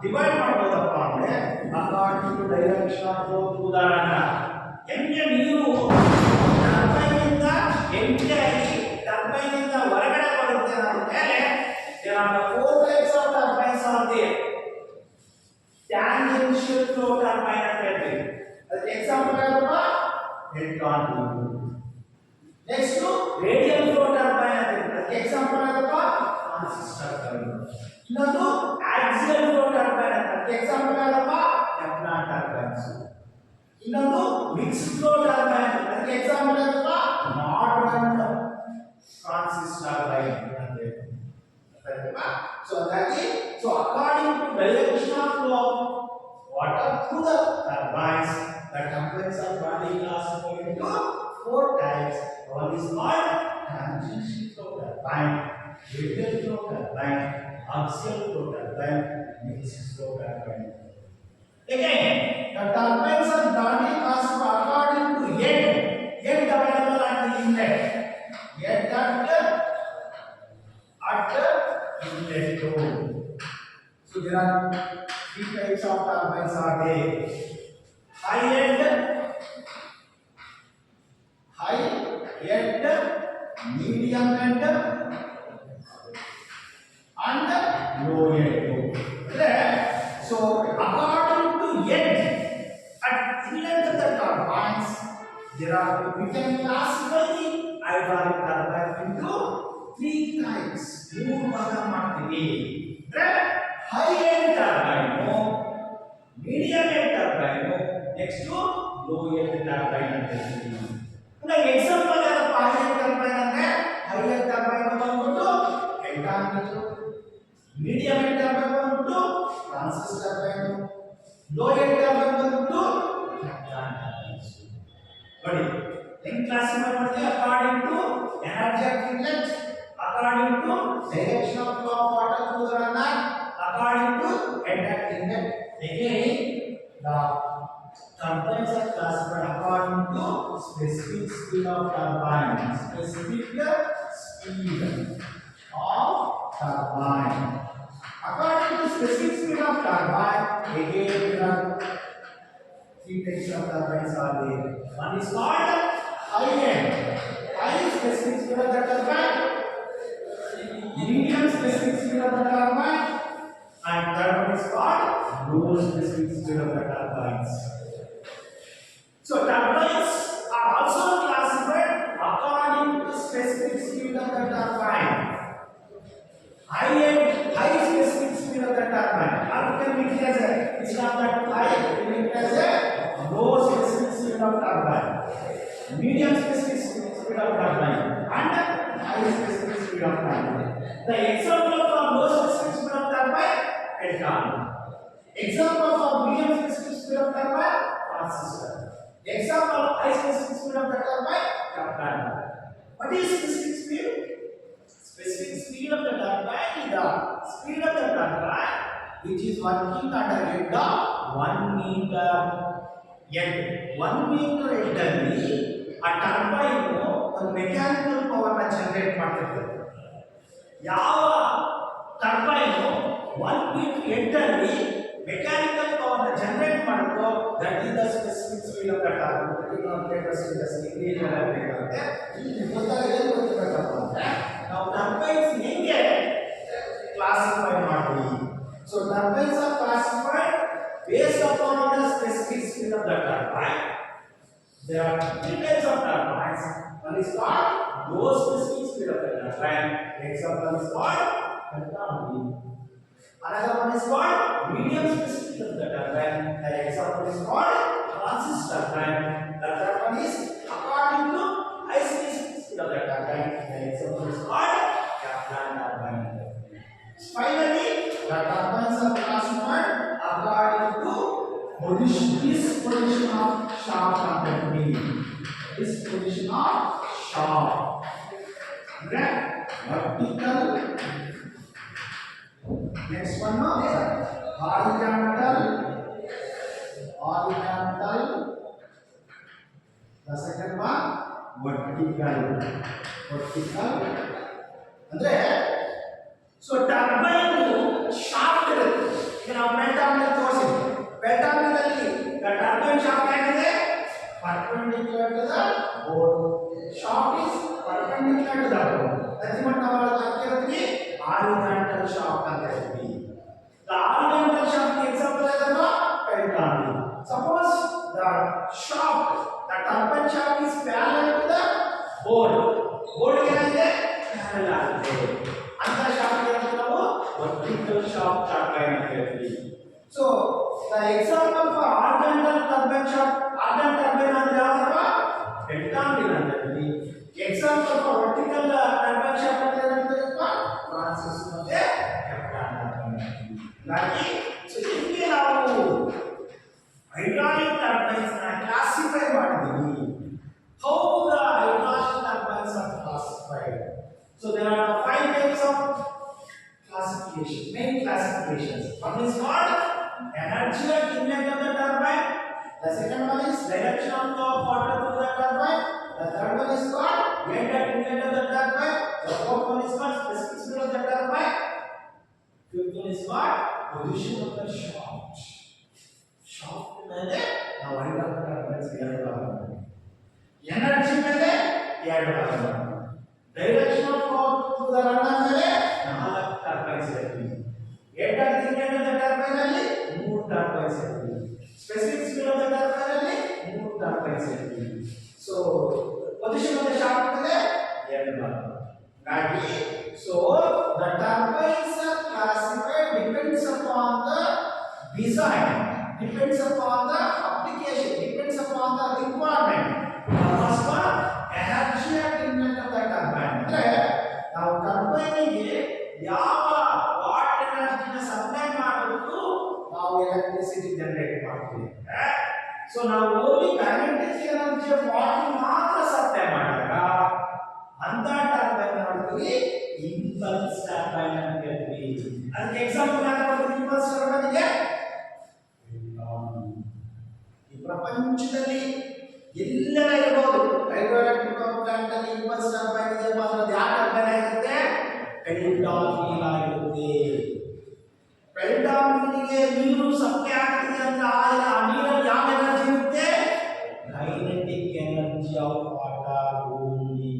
ಡಿವೈಡ್ ಮಾಡಬಹುದಪ್ಪ ಅಂದ್ರೆ according to direction of flow through the runner. ಹೆಂಗೆ ನೀರು ಟರ್ಬೈನ್ ಇಂದ ಎಂಟ್ರಿ ಆಗಿ ಟರ್ಬೈನ್ ಇಂದ ಹೊರಗಡೆ ಬರುತ್ತೆ ಅನ್ನೋದ್ರ ಮೇಲೆ there are 4 types of turbines are there. Tangential flow turbine ಅಂತ ಹೇಳ್ತೀವಿ. ಅದಕ್ಕೆ ಎಕ್ಸಾಂಪಲ್ ಏನಪ್ಪ electron tube. Next radial flow turbine ಅಂತ ಹೇಳ್ತೀವಿ. ಅದಕ್ಕೆ ಎಕ್ಸಾಂಪಲ್ ಏನಪ್ಪ ಟ್ರಾನ್ಸಿಸ್ಟರ್ ಟರ್ಬೈನ್. ಇನ್ನೊಂದು ಆಕ್ಸಿಯಲ್ ಫ್ಲೋ ಟರ್ಬೈನ್ ಅಂತ ಅದಕ್ಕೆ ಎಕ್ಸಾಂಪಲ್ ಯಾರಪ್ಪ ಟೆಫ್ಲಾನ್ ಟರ್ಬೈನ್ಸ್. ಇನ್ನೊಂದು ಮಿಕ್ಸ್ ಫ್ಲೋ ಟರ್ಬೈನ್, ಅದಕ್ಕೆ ಎಕ್ಸಾಂಪಲ್ ಯಾರಪ್ಪ ಮಾಡರ್ನ್ ಟ್ರಾನ್ಸಿಸ್ ಟರ್ಬೈನ್ ಅಂತ ಹೇಳ್ತೀವಿ. ಸೊ ಹಾಗಾಗಿ so according to direction of flow of water through the turbines, the turbines are broadly classified into four types. One is called tangential flow turbine, radial flow turbine, axial flow turbine, mixed flow turbine. Again, the turbines are broadly classified according to end available at the inlet. End at inlet flow. So there are three types of turbines are there. High end, medium end, and low end. So according to end, at inlet of the turbines, we can classify the hydraulic turbine into three types. High end turbine, medium end turbine, next to low end turbine ಅಂತ ಹೇಳ್ತೀವಿ. ಅಂದ್ರೆ example ಏನಪ್ಪ high end turbine ಅಂದ್ರೆ high end turbine ಬಂದ್ಬಿಟ್ಟು ಹೆಕ್ಟಾಮೀಟರ್, medium end turbine ಬಂದ್ಬಿಟ್ಟು Francis turbine, low end turbine ಬಂದ್ಬಿಟ್ಟು teflon turbines. ನೋಡಿ ಹೆಂಗ್ ಕ್ಲಾಸಿಫೈ ಮಾಡ್ತೀವಿ according to energy of inlet, according to direction of flow of water through the runner, according to end at inlet. Again, the turbines are classified according to specific speed of turbine. Specific speed of turbine. According to specific speed of turbine, again there are three types of turbines are there. One is called high end. High specific speed of the turbine, medium specific speed of the turbine, and third one is called low specific speed of the turbines. So turbines are also classified according to specific speed of the turbine. High specific speed of the turbine, or we can make it as a, it's not that high, we make it as a low specific speed of turbine, medium specific speed of turbine, and high specific speed of turbine. The example of low specific speed of turbine, Elton. Example of medium specific speed of turbine, transistor. Example of high specific speed of the turbine, Kaplan. What is specific speed? Specific speed of the turbine is the speed of the turbine which is working at a rate of 1 meter. Yet 1 meter ಅಲ್ಲಿ ಆ turbine ಒಂದು mechanical power ನ generate ಮಾಡ್ತಿರ್ತದೆ. ಯಾವ turbine 1 metre ಎಡ್ಡಲ್ಲಿ mechanical power ನ generate ಮಾಡುತ್ತೋ that is the specific speed of the turbine. ನಾವು ಟರ್ಬೈನ್ಸ್ ಹೆಂಗೆ ಕ್ಲಾಸಿಫೈ ಮಾಡ್ತೀವಿ? So turbines are classified based upon the specific speed of the turbine. There are three types of turbines. One is called low specific speed of the turbine. Example is called Elton. Another one is called medium specific speed of the turbine. The example is called transistor turbine. The third one is according to high specific speed of the turbine. The example is called Kaplan turbine. Finally, the turbines are classified according to position of shaft on the wheel. This position of shaft. Okay? Vertical. Next one, no? Horizontal. The second one, vertical. ಅಂದ್ರೆ so turbine shaft ಇರುತ್ತೆ. ಈಗ ನಾವು ಮೆಟಾಮಿಲ್ ತೋರಿಸಿದ್ವಿ. ಮೆಟಾಮಿಲ್ turbine shaft ಆಗಿದೆ perpendicular to the board. Shaft is perpendicular to the board. ಅದಕ್ಕೆ ನಾವು ಹಾಕಿರೋದ್ವಿ horizontal shaft ಅಂತ ಹೇಳ್ತೀವಿ. The horizontal shaft example ಏನಪ್ಪ? pentangle. Suppose the shaft, the turbine shaft is parallel to the board. board ಏನಿದೆ? parallel ಆಗಿದೆ. ಅಂತ shaft ನಾವು vertical shaft turbine ಅಂತ ಹೇಳ್ತೀವಿ. So example for horizontal turbine shaft, horizontal turbine ಅಂದ್ರೆ ಯಾವ್ದಪ್ಪ? Pelton wheel ಅಂತ ಹೇಳ್ತೀವಿ. Example for vertical turbine shaft ಅಂದ್ರೆ ಏನಂತೀರಪ್ಪ? Francis ಮತ್ತೆ Kaplan turbine. ಹಾಗಾಗಿ ಸೊ ಇಲ್ಲಿ ನಾವು hydraulic turbines na classify ಮಾಡಿದೀವಿ. How the hydraulic turbines are classified? So there are 5 types of classification, main classifications. One is called energy at inlet of the turbine. The second one is direction of flow of water through the turbine. The third one is called head at inlet of the turbine. The fourth one is called specific speed of the turbine. Fifth one is called position of the shaft. Shaft ಮೇಲೆ ನಾವು hydraulic turbines ಎರಡು ಭಾಗ ಮಾಡ್ತೀವಿ. Energy ಮೇಲೆ ಎರಡು ಭಾಗ ಮಾಡ್ತೀವಿ. Direction of flow through the runner ಮೇಲೆ 4 ಟರ್ಬೈನ್ಸ್ ಇರುತ್ತವೆ. head at inlet of the turbine ಅಲ್ಲಿ 3 ಟರ್ಬೈನ್ಸ್ ಇರುತ್ತವೆ. specific speed of the turbine ಅಲ್ಲಿ 3 ಟರ್ಬೈನ್ಸ್ ಇರುತ್ತವೆ. So position of the shaft ಮೇಲೆ ಎರಡು ಭಾಗ. ಹಾಗಾಗಿ so the turbines are classified depends upon the design, depends upon the application, depends upon the requirement. First one, energy at inlet of the turbine. ಅಂದ್ರೆ ನಾವು turbine ಗೆ ಯಾವ what ಎನರ್ಜಿನ supply ಮಾಡಬೇಕು ನಾವು ಎಲೆಕ್ಟ್ರಿಸಿಟಿ ಜನರೇಟ್ ಮಾಡ್ತೀವಿ. ಸೊ ನಾವು only kinetic energy what ಮಾತ್ರ supply ಮಾಡಿದಾಗ ಅಂತ ಟರ್ಬೈನ್ ಮಾಡ್ತೀವಿ ಇಂಪಲ್ಸ್ ಟರ್ಬೈನ್ ಅಂತ ಹೇಳ್ತೀವಿ. ಅದಕ್ಕೆ ಎಕ್ಸಾಂಪಲ್ ಯಾರು ಕೊಡ್ತೀವಿ ಇಂಪಲ್ಸ್ ಟರ್ಬೈನ್ಗೆ? ಈ ಪ್ರಪಂಚದಲ್ಲಿ ಎಲ್ಲೆಲ್ಲ ಇರಬಹುದು ಹೈಡ್ರೋ ಎಲೆಕ್ಟ್ರಿಕ್ ಪವರ್ ಪ್ಲಾಂಟ್ ಅಲ್ಲಿ ಇಂಪಲ್ಸ್ ಟರ್ಬೈನ್ ಇದೆ ಮಾತ್ರ ಯಾವ ಟರ್ಬೈನ್ ಆಗಿರುತ್ತೆ? ಪೆಲ್ಟಾನ್ ವೀಲ್ ಆಗಿರುತ್ತೆ. ಪೆಲ್ಟಾನ್ ವೀಲ್ಗೆ ನೀರು ಸಪ್ಲೈ ಆಗ್ತಿದೆ ಅಂತ ಆ ನೀರಲ್ಲಿ ಯಾವ ಎನರ್ಜಿ ಇರುತ್ತೆ? Kinetic energy of water only.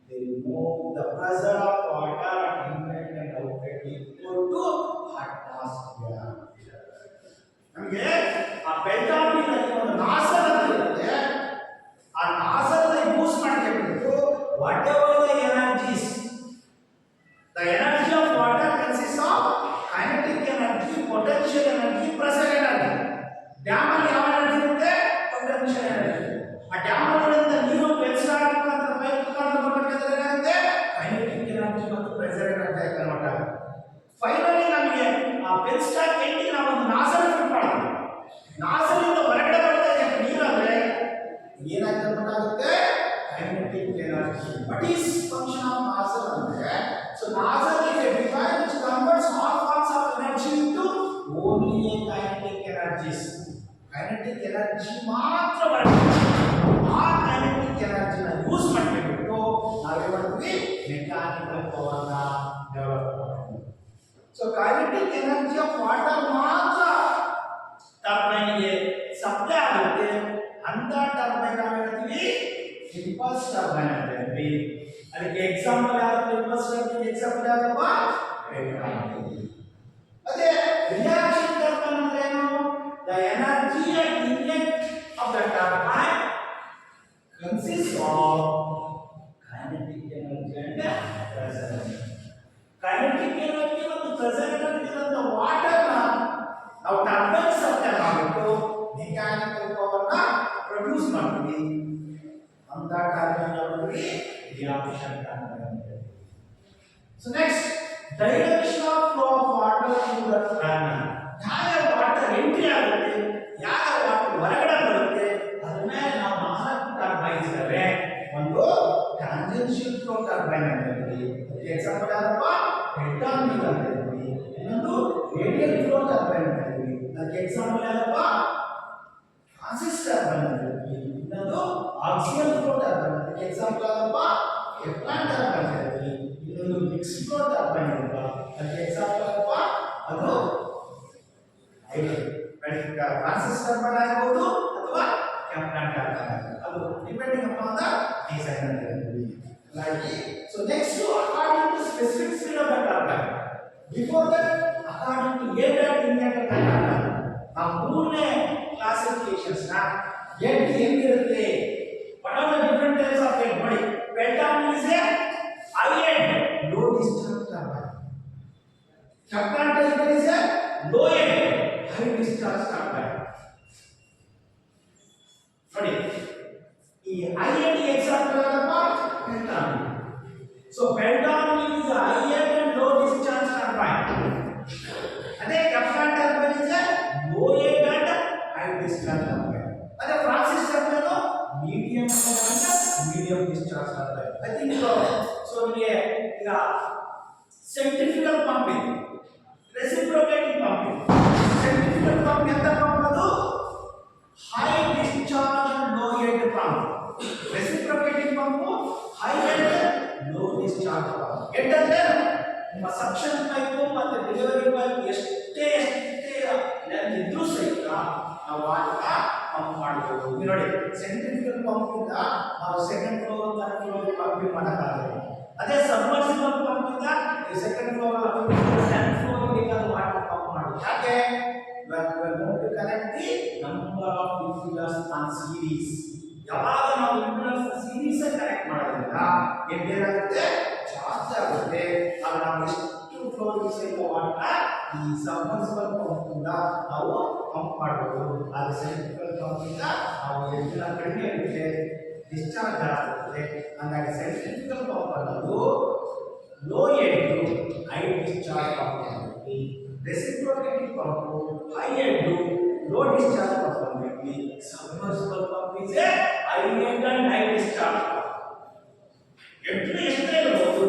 They remove the pressure of water at inlet and outlet equal to atmosphere. ನಮಗೆ ಆ ಪೆಲ್ಟಾನ್ ವೀಲ್ ಅಲ್ಲಿ ಒಂದು ನಾಸಲ್ ಅಂತ ಇರುತ್ತೆ. ಆ ನಾಸಲ್ ನ ಯೂಸ್ ಮಾಡ್ಕೊಂಡು what ever the energies, the energy of water consists of kinetic energy, potential energy, pressure energy. Dam ಅಲ್ಲಿ ಯಾವ ಎನರ್ಜಿ ಇರುತ್ತೆ? Potential energy. ಆ ಡ್ಯಾಮ್ ಅಲ್ಲಿಂದ ನೀರು ಬೆಲ್ಸ್ಟಾಕ್ ಮುಖಾಂತರ ಪೈಪ್ ಮುಖಾಂತರ ಬರಬೇಕಾದ್ರೆ ಏನಾಗುತ್ತೆ? ಕೈನೆಟಿಕ್ ಎನರ್ಜಿ ಮತ್ತು ಪ್ರೆಷರ್ ಎನರ್ಜಿ ಕನ್ವರ್ಟ್ ಆಗುತ್ತೆ. ಫೈನಲಿ ನಮಗೆ ಆ ಬೆಲ್ಸ್ಟಾಕ್ ಎಂಡಿಗೆ ನಾವು ಒಂದು ನಾಸಲ್ ಫಿಟ್ ಮಾಡ್ತೀವಿ. ನಾಸಲ್ ಇಂದ ಹೊರಗಡೆ ಬರ್ತಾ ಇದೆ ನೀರು ಅಂದ್ರೆ ಏನಾಗಿ ಕನ್ವರ್ಟ್ ಆಗುತ್ತೆ? Kinetic energy. What is function of nasal ಅಂದ್ರೆ so nozzle is a device which converts all forms of energy into only kinetic energies. Kinetic energy ಮಾತ್ರ ಬರುತ್ತೆ. ಆ kinetic energy ನ ಯೂಸ್ ಮಾಡ್ಬಿಟ್ಟು ನಾವೇ ಮಾಡ್ತೀವಿ ಮೆಕ್ಯಾನಿಕಲ್ ಪವರ್ ನ ಡೆವಲಪ್ ಮಾಡ್ತೀವಿ. So kinetic energy of water ಮಾತ್ರ ಟರ್ಬೈನ್ ಗೆ ಸಪ್ಲೈ ಆಗುತ್ತೆ. ಅಂತ ಟರ್ಬೈನ್ ನಾವು ಹೇಳ್ತೀವಿ ಇಂಪಲ್ಸ್ ಟರ್ಬೈನ್ ಅಂತ ಹೇಳ್ತೀವಿ. ಅದಕ್ಕೆ ಎಕ್ಸಾಂಪಲ್ ಯಾವುದು? ಇಂಪಲ್ಸ್ ಟರ್ಬೈನ್ ಎಕ್ಸಾಂಪಲ್ ಯಾವ್ದಪ್ಪ? ಅದೇ ರಿಯಾಕ್ಷನ್ ಟರ್ಬೈನ್ ಅಂದ್ರೆ ಏನು? The energy at inlet of the turbine consist of kinetic energy and pressure energy. Kinetic energy ಮತ್ತು ಪ್ರೆಷರ್ ಎನರ್ಜಿ ಅಂತ ವಾಟರ್ ನ ನಾವು ಟರ್ಬೈನ್ ಸಪ್ಲೈ ಮಾಡಿಬಿಟ್ಟು ಮೆಕ್ಯಾನಿಕಲ್ ಪವರ್ ನ ಪ್ರೊಡ್ಯೂಸ್ ಮಾಡ್ತೀವಿ. ಅಂತ ಟರ್ಬೈನ್ ಯಾವುದು? reaction turbine. So next, direction of flow of water through the turbine. ಯಾವ ವಾಟರ್ ಎಂಟ್ರಿ ಆಗುತ್ತೆ, ಯಾವ ವಾಟರ್ ಹೊರಗಡೆ ಬರುತ್ತೆ, ಅದರ ಮೇಲೆ ನಾವು 4 ಟರ್ಬೈನ್ಸ್ ಇದಾವೆ. ಒಂದು ಟ್ಯಾಂಜೆನ್ಷಿಯಲ್ ಫ್ಲೋ ಟರ್ಬೈನ್ ಅಂತ ಹೇಳ್ತೀವಿ. ಎಕ್ಸಾಂಪಲ್ ಯಾರಪ್ಪ? ಪೆಲ್ಟಾನ್ ವೀಲ್ ಅಂತ ಹೇಳ್ತೀವಿ. ಇನ್ನೊಂದು ರೇಡಿಯಲ್ ಫ್ಲೋ ಟರ್ಬೈನ್ ಅಂತ ಹೇಳ್ತೀವಿ. ಅದಕ್ಕೆ ಎಕ್ಸಾಂಪಲ್ ಯಾರಪ್ಪ? ಫ್ರಾನ್ಸಿಸ್ ಟರ್ಬೈನ್ ಅಂತ ಹೇಳ್ತೀವಿ. ಇನ್ನೊಂದು ಆಕ್ಸಿಯಲ್ ಫ್ಲೋ ಟರ್ಬೈನ್. ಅದಕ್ಕೆ ಎಕ್ಸಾಂಪಲ್ ಯಾರಪ್ಪ? Kaplan turbine ಹೇಳ್ತೀವಿ. ಇನ್ನೊಂದು ಮಿಕ್ಸ್ ಫ್ಲೋ ಟರ್ಬೈನ್ ಅಂತ. ಅದಕ್ಕೆ ಎಕ್ಸಾಂಪಲ್ ಯಾರಪ್ಪ? ಅದು ಫ್ರಾನ್ಸಿಸ್ ಟರ್ಬೈನ್ ಆಗಬಹುದು ಅಥವಾ Kaplan turbine. ಅದು ಡಿಪೆಂಡಿಂಗ್ ಅಪಾನ್ ದ ಡಿಸೈನ್ ಅಂತ ಹೇಳ್ತೀವಿ. ಹಾಗಾಗಿ so next according to specific speed of the turbine. Before that according to head at inlet of the turbine ನಾವು ಮೂರನೇ ಕ್ಲಾಸಿಫಿಕೇಶನ್ಸ್ ನ head ಹೆಂಗಿರುತ್ತೆ, what are the different types of head ನೋಡಿ. Pelton is a high head low discharge turbine. Kaplan turbine is a low head high discharge turbine. Discharge turbine. ಅದೇ Francis turbine medium discharge turbine. I think so ನಿಮಗೆ ಈಗ centrifugal pump ಇದೆ, reciprocating pump ಇದೆ. Centrifugal pump ಎಂತ pump? ಅದು high discharge low head pump. Reciprocating pump high head low discharge pump. Head ಅಂದ್ರೆ ನಿಮ್ಮ suction pipe ಮತ್ತೆ ಡೆಲಿವರಿ ಪೈಪ್ ಎಷ್ಟೇ ಲೆಂತ್ ಇದ್ರೂ ಸಹಿತ ನಾವು ಪಂಪ್ ಮಾಡಬಹುದು. ನೋಡಿ ಸೆಂಟ್ರಿಫ್ಯೂಗಲ್ ಪಂಪ್ ಇಂದ ನಾವು second floor third floor pumping ಮಾಡಕ್ಕಾಗಲ್ಲ. ಅದೇ ಸಬ್ಮರ್ಸಿಬಲ್ ಪಂಪ್ ಇಂದ ಸೆಕೆಂಡ್ ಫ್ಲೋರ್ ಅಥವಾ 10th ಫ್ಲೋರ್ ಬೇಕಾದ ವಾಟರ್ ಪಂಪ್ ಮಾಡೋದು. ಯಾಕೆ? we are going to connect the number of impedance on series. ಯಾವಾಗ ನಾವು ಇಂಪಿಡೆನ್ಸ್ ಸೀರೀಸ್ ಕನೆಕ್ಟ್ ಮಾಡೋದ್ರಿಂದ ಏನಾಗುತ್ತೆ? ಚಾರ್ಜ್ ಆಗುತ್ತೆ. ಆಗ ನಾವು ಎಷ್ಟು ಫ್ಲೋರ್ ಸಹಿತ ವಾಟರ್ ಈ ಸಬ್ಮರ್ಸಿಬಲ್ ಪಂಪ್ ಇಂದ ನಾವು ಪಂಪ್ ಮಾಡಬಹುದು. ಆದರೆ ಸೆಂಟ್ರಿಫ್ಯೂಗಲ್ ಪಂಪ್ ಇಂದ ನಾವು ಹೆಚ್ಚಿನ ಕಡಿಮೆ ಇರುತ್ತೆ, ಡಿಸ್ಚಾರ್ಜ್ ಆಗುತ್ತೆ. ಹಾಗಾಗಿ ಸೆಂಟ್ರಿಫ್ಯೂಗಲ್ ಪಂಪ್ ಅನ್ನೋದು low head high discharge pump ಆಗುತ್ತೆ. Reciprocating pump high head low discharge pump ಆಗುತ್ತೆ. Submersible pump is a high head and high discharge pump. ಎಷ್ಟೇ ಇರಬಹುದು,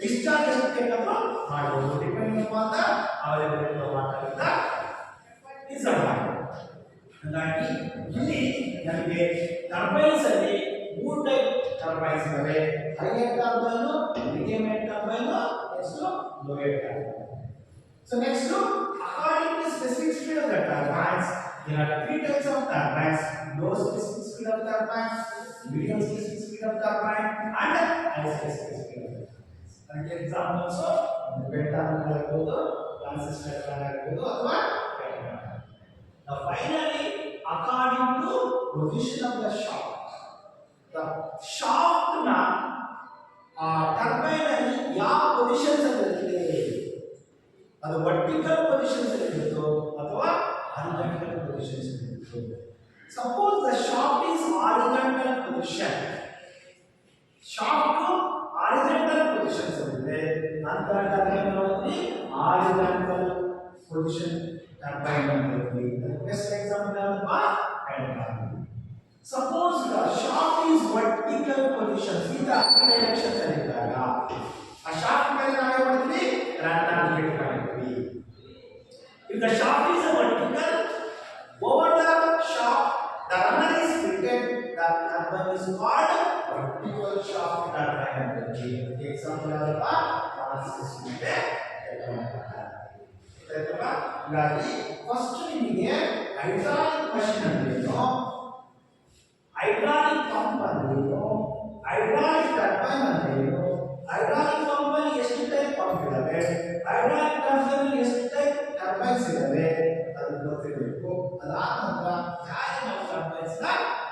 ಡಿಸ್ಚಾರ್ಜ್ ಎಷ್ಟು ಬೇಕಾದ್ರೂ ಮಾಡಬಹುದು, depending upon the availability of water in the reservoir. ಹಾಗಾಗಿ ಇಲ್ಲಿ ನಮಗೆ ಟರ್ಬೈನ್ಸ್ ಅಲ್ಲಿ 3 ಟೈಪ್ ಟರ್ಬೈನ್ಸ್ ಇವೆ. High head turbine, medium head turbine, next low head turbine. So next, according to specific speed of the turbines, there are 3 types of turbines: low specific speed of turbine, medium specific speed of turbine, and high specific speed of turbine. For example, so pentatone ಆಗಿರಬಹುದು, transistor ಆಗಿರಬಹುದು ಅಥವಾ now finally, according to position of the shaft na turbine ಅಲ್ಲಿ ಯಾವ positions ಅಲ್ಲಿ ಇರುತ್ತೆ, ಅದು vertical positions ಅಲ್ಲಿ ಇರುತ್ತೋ ಅಥವಾ ಹಾರಿಜಾಂಟಲ್ ಪೊಸಿಷನ್ಸ್ ಅಲ್ಲಿ ಇರುತ್ತೋ. Suppose the shaft is horizontal position, shaft horizontal positions ಅಲ್ಲಿ ಇದೆ ಅಂತ ಟರ್ಬೈನ್ ಹಾರಿಜಾಂಟಲ್ ಪೊಸಿಷನ್ ಟರ್ಬೈನ್ ಅಂತ ಹೇಳ್ತೀವಿ. ಬೆಸ್ಟ್ ಎಕ್ಸಾಂಪಲ್ ಯಾವುದು? ಪೆಂಟಾಟೋನ್. Suppose the shaft is vertical position, ಈ ಡೈರೆಕ್ಷನ್ ಅಲ್ಲಿ ಇದ್ದಾಗ ಆ ಶಾಫ್ಟ್ ಮೇಲೆ ನಾವು ಏನು ಮಾಡ್ತೀವಿ? ರನ್ನರ್ ಫಿಟ್ ಮಾಡ್ತೀವಿ. If the shaft is a vertical, over the shaft the runner is fitted, the turbine is called vertical shaft turbine. Example ಯಾವುದು? ಟ್ರಾನ್ಸಿಸ್ ಇದೆ. ಆಯ್ತಪ್ಪ? ಹಾಗಾಗಿ ಫಸ್ಟ್ ನಿಮಗೆ ಹೈಡ್ರಾಲಿಕ್ ಮಷಿನ್ ಅಂದ್ರೇನು, ಹೈಡ್ರಾಲಿಕ್ ಪಂಪ್ ಅಂದ್ರೇನು, ಹೈಡ್ರಾಲಿಕ್ ಟರ್ಬೈನ್ ಅಂದ್ರೇನು, ಹೈಡ್ರಾಲಿಕ್ ಪಂಪ್ ಅಲ್ಲಿ ಎಷ್ಟು ಟೈಪ್ ಪಂಪ್ ಇದಾವೆ, ಹೈಡ್ರಾಲಿಕ್ ಟರ್ಬೈನ್ ಎಷ್ಟು ಟೈಪ್ ಟರ್ಬೈನ್ಸ್ ಇದಾವೆ ಅದು ಗೊತ್ತಿರಬೇಕು. ಅದಾದ ನಂತರ ಹೇಗೆ ನಾವು ಟರ್ಬೈನ್ಸ್ ನ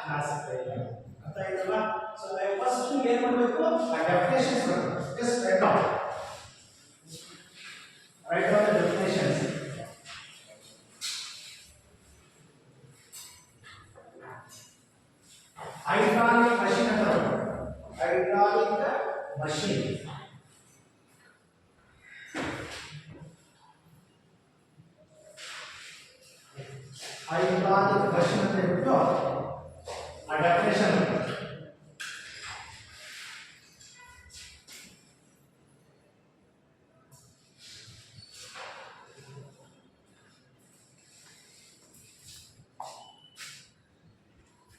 ಕ್ಲಾಸಿಫೈ ಮಾಡಬೇಕು. ಅರ್ಥ ಆಯ್ತಲ್ಲ? ಸೊ ನಾವು ಫಸ್ಟ್ ಏನು ಮಾಡಬೇಕು? ಆ ಡೆಫಿನೇಷನ್ಸ್ ಬರಬೇಕು. Just write down the definitions. Hydraulic machine ಅಂತ ಬರುತ್ತೆ. ಹೈಡ್ರಾಲಿಕ್ ಮಷಿನ್ ಹೈಡ್ರಾಲಿಕ್ ಮಷಿನ್ ಅಂತ ಹೇಳ್ಬಿಟ್ಟು ಆ ಡೆಫಿನೇಷನ್